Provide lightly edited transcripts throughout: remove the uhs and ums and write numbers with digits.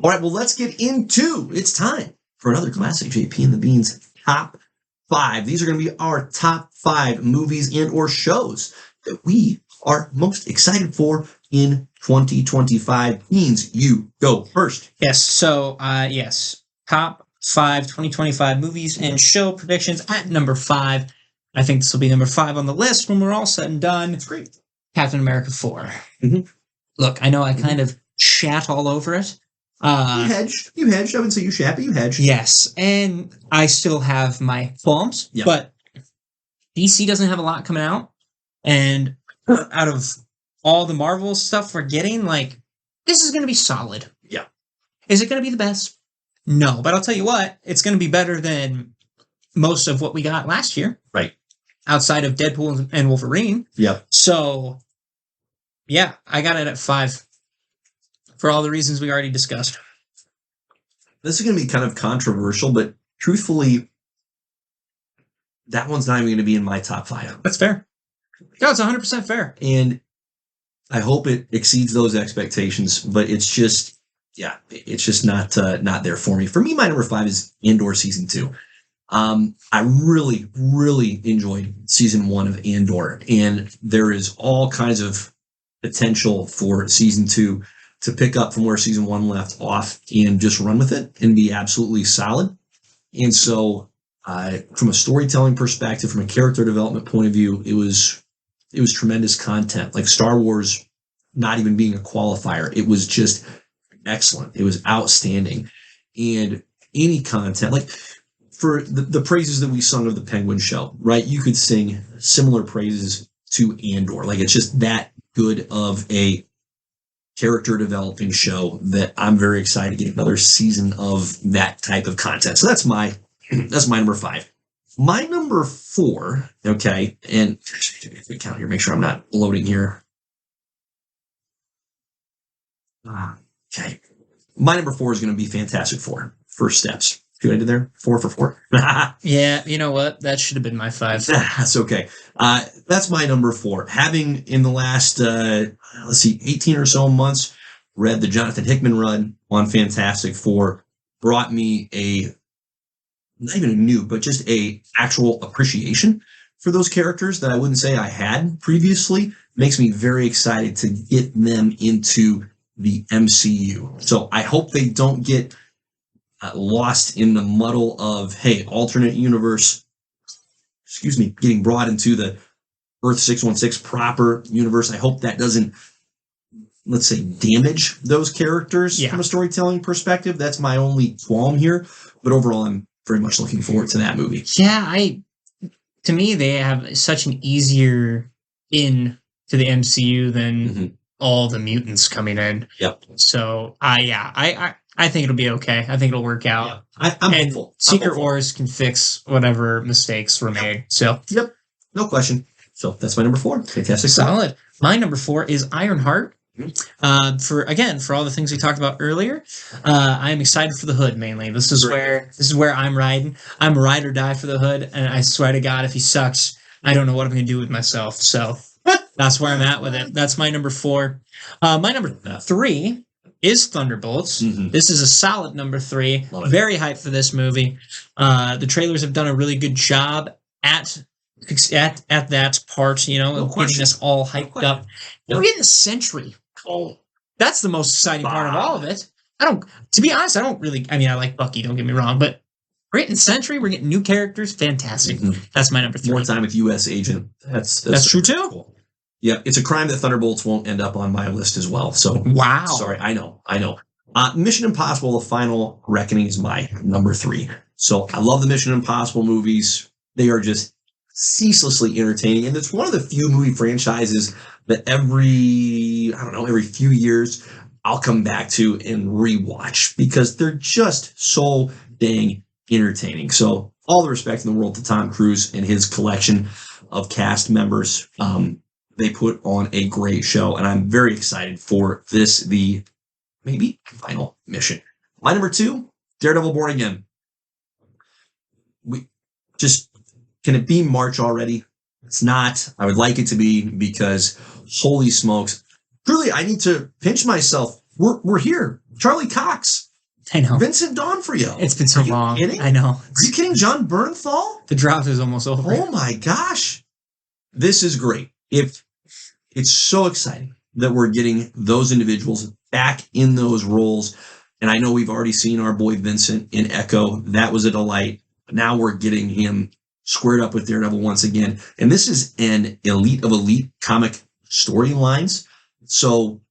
All right, well, let's get into it's time for another classic JP and the Beans top 5. These are going to be our top 5 movies and or shows that we are most excited for in 2025. Beans, you go first. Yes. So, yes, top 5 2025 movies and show predictions at number 5. I think this will be number 5 on the list when we're all said and done. That's great. Captain America 4. Mhm. Look, I know I kind of shat all over it. You hedged. I wouldn't say you shat, but you hedged. Yes, and I still have my qualms, Yeah. but DC doesn't have a lot coming out, and out of all the Marvel stuff we're getting, like, this is going to be solid. Yeah. Is it going to be the best? No, but I'll tell you what, it's going to be better than most of what we got last year. Right. Outside of Deadpool and Wolverine. Yep. So, yeah, I got it at 5 for all the reasons we already discussed. This is going to be kind of controversial, but truthfully, that one's not even going to be in my top 5. That's fair. No, it's 100% fair. And I hope it exceeds those expectations, but it's just, it's just not there for me. For me, my number 5 is Andor Season 2. I really, really enjoyed Season 1 of Andor, and there is all kinds of potential for Season 2 to pick up from where Season 1 left off and just run with it and be absolutely solid. And so, from a storytelling perspective, from a character development point of view, it was tremendous content. Like Star Wars not even being a qualifier, it was just excellent. It was outstanding. And any content, like for the praises that we sung of the Penguin show, right? You could sing similar praises to Andor. Like it's just that good of a character developing show that I'm very excited to get another season of that type of content. So that's my number 5. My number 4, okay, and count here, make sure I'm not loading here. Okay. My number 4 is going to be Fantastic Four. First Steps. See what I did there? 4 for 4. Yeah, you know what? That should have been my 5. That's okay. That's my number 4. Having in the last, 18 or so months, read the Jonathan Hickman run on Fantastic Four, brought me not even a new, but just a actual appreciation for those characters that I wouldn't say I had previously. Makes me very excited to get them into the MCU. So I hope they don't get lost in the muddle of, hey, alternate universe, getting brought into the Earth 616 proper universe. I hope that doesn't, let's say, damage those characters from a storytelling perspective. That's my only qualm here. But overall, I'm very much looking forward to that movie. Yeah, to me, they have such an easier in to the MCU than all the mutants coming in. Yep. So, I think it'll be okay. I think it'll work out. Yeah. I'm hopeful. Secret Wars can fix whatever mistakes were made. So, yep, no question. So that's my number 4. Fantastic. Solid. My number 4 is Ironheart. For all the things we talked about earlier, I am excited for the Hood mainly. This is where I'm riding. I'm a ride or die for the Hood, and I swear to God, if he sucks, I don't know what I'm going to do with myself. So that's where I'm at with it. That's my number 4. My number 3 is Thunderbolts. This is a solid number 3. Very hyped for this movie. The trailers have done a really good job at that part, getting us all hyped up. We're getting a Sentry. Oh, that's the most exciting part of all of it. To be honest, I like Bucky, don't get me wrong, but we're getting Sentry, we're getting new characters, fantastic. That's my number 3. More time with U.S. Agent. That's true too. Cool. Yeah, it's a crime that Thunderbolts won't end up on my list as well. So wow. Sorry, I know. Mission Impossible: The Final Reckoning is my number 3. So I love the Mission Impossible movies. They are just ceaselessly entertaining, and it's one of the few movie franchises that every few years I'll come back to and rewatch because they're just so dang entertaining. So all the respect in the world to Tom Cruise and his collection of cast members. They put on a great show, and I'm very excited for this, the maybe final mission. My number 2, Daredevil Born Again. Can it be March already? It's not. I would like it to be because holy smokes. Truly, I need to pinch myself. We're here. Charlie Cox I know. Vincent D'Onofrio. It's been so Are you long. kidding? I know. Are you kidding? John Bernthal? The drought is almost over. Oh my gosh. This is great. If it's so exciting that we're getting those individuals back in those roles. And I know we've already seen our boy Vincent in Echo. That was a delight. Now we're getting him squared up with Daredevil once again. And this is an elite of elite comic storylines. So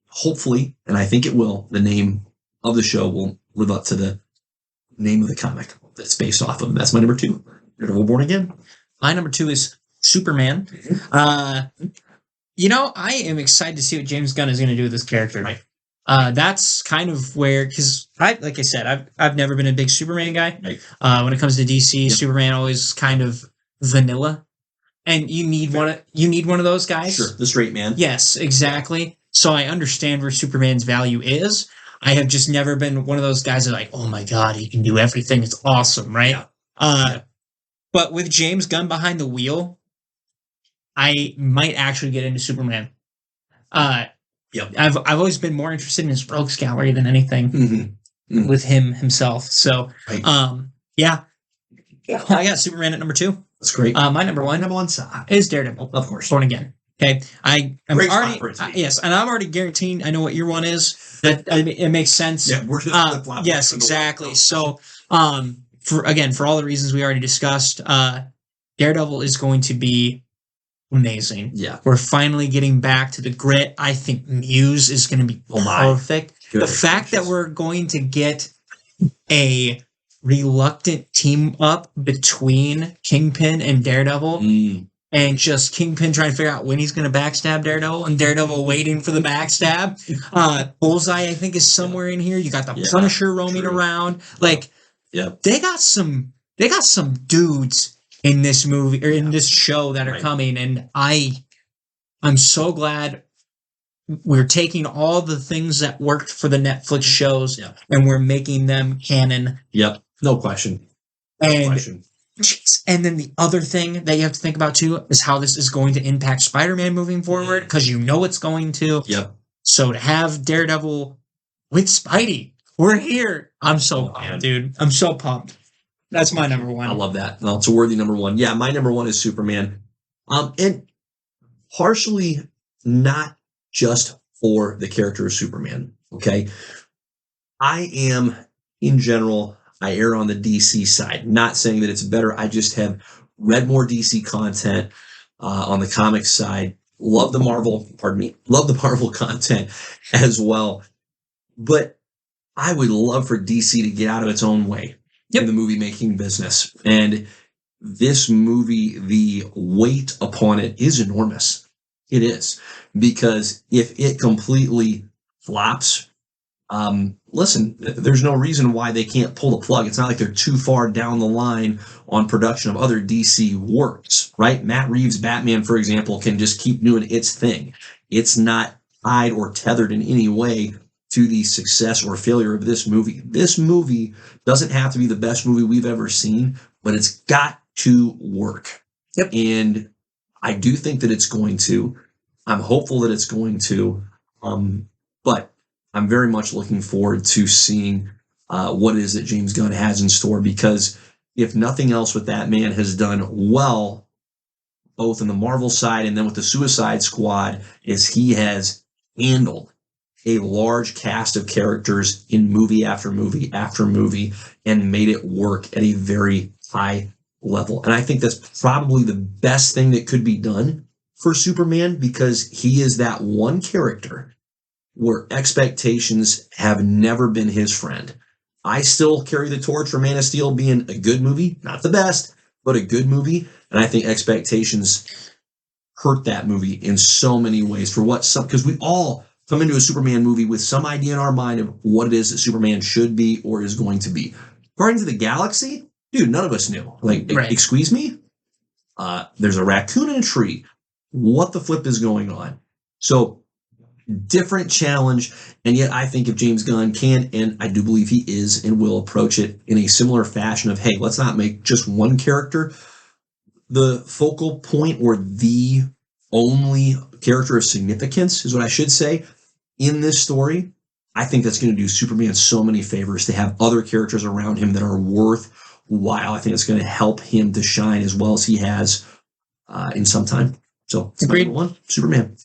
hopefully, and I think it will, the name of the show will live up to the name of the comic that's based off of. That's my number 2. Daredevil Born Again. My number 2 is Superman. You know, I am excited to see what James Gunn is going to do with this character. Right. That's kind of where, because like I said, I've never been a big Superman guy. Right. When it comes to DC, Yep. Superman always kind of vanilla, and you need one of those guys. Sure, the straight man. Yes, exactly. So I understand where Superman's value is. I have just never been one of those guys that like, oh my god, he can do everything. It's awesome, right? Yeah. Yeah. But with James Gunn behind the wheel, I might actually get into Superman. Yep. I've always been more interested in his rogues gallery than anything Mm-hmm. with him himself. So, Right. Yeah, I got Superman at number 2. That's great. My number 1 number 1 side. is Daredevil, Of course. Born Again. Okay, I'm Great spot already for it to be. yes, and I'm already guaranteeing I know what your one is. That it makes sense. Yeah, we're just flip-flopping. Yes, exactly. So, for all the reasons we already discussed, Daredevil is going to be amazing. Yeah. We're finally getting back to the grit. I think Muse is going to be Oh my. perfect. The Goodness fact that gracious. we're going to get a reluctant team up between Kingpin and Daredevil, Mm. and just Kingpin trying to figure out when he's going to backstab Daredevil, and Daredevil waiting for the backstab. Bullseye, I think, is somewhere in here. You got the Yeah, Punisher roaming true. around. Like, Yep. they got some dudes in this movie or in this show that are Right. coming, and I'm so glad we're taking all the things that worked for the Netflix shows Yeah. and we're making them canon. Yep. No question. No And question. and then the other thing that you have to think about too is how this is going to impact Spider-Man moving forward, because you know it's going to. Yep. So to have Daredevil with Spidey, we're here. I'm so Oh, man. pumped, dude. I'm so pumped. That's my number 1. I love that. Well, it's a worthy number 1. Yeah, my number 1 is Superman. And partially not just for the character of Superman. Okay. I am, in general, I err on the DC side. Not saying that it's better. I just have read more DC content on the comics side. Love the Marvel content as well. But I would love for DC to get out of its own way in the movie making business. And this movie, the weight upon it is enormous. It is. Because if it completely flops, listen, there's no reason why they can't pull the plug. It's not like they're too far down the line on production of other DC works, right? Matt Reeves' Batman, for example, can just keep doing its thing. It's not tied or tethered in any way to the success or failure of this movie. This movie doesn't have to be the best movie we've ever seen, but it's got to work. Yep. And I do think that it's going to. I'm hopeful that it's going to. But I'm very much looking forward to seeing what it is that James Gunn has in store, because if nothing else, what that man has done well, both in the Marvel side and then with the Suicide Squad, is he has handled a large cast of characters in movie after movie after movie and made it work at a very high level. And I think that's probably the best thing that could be done for Superman, because he is that one character where expectations have never been his friend. I still carry the torch for Man of Steel being a good movie, not the best, but a good movie. And I think expectations hurt that movie in so many ways because we all come into a Superman movie with some idea in our mind of what it is that Superman should be or is going to be. Guardians of the Galaxy, dude, none of us knew. Like, Right. Excuse me? There's a raccoon in a tree. What the flip is going on? So, different challenge, and yet I think if James Gunn can, and I do believe he is and will approach it in a similar fashion of, hey, let's not make just one character the focal point or the only character of significance, is what I should say, in this story. I think that's going to do Superman so many favors to have other characters around him that are worthwhile. I think it's going to help him to shine as well as he has in some time. So, Agreed. number one, Superman.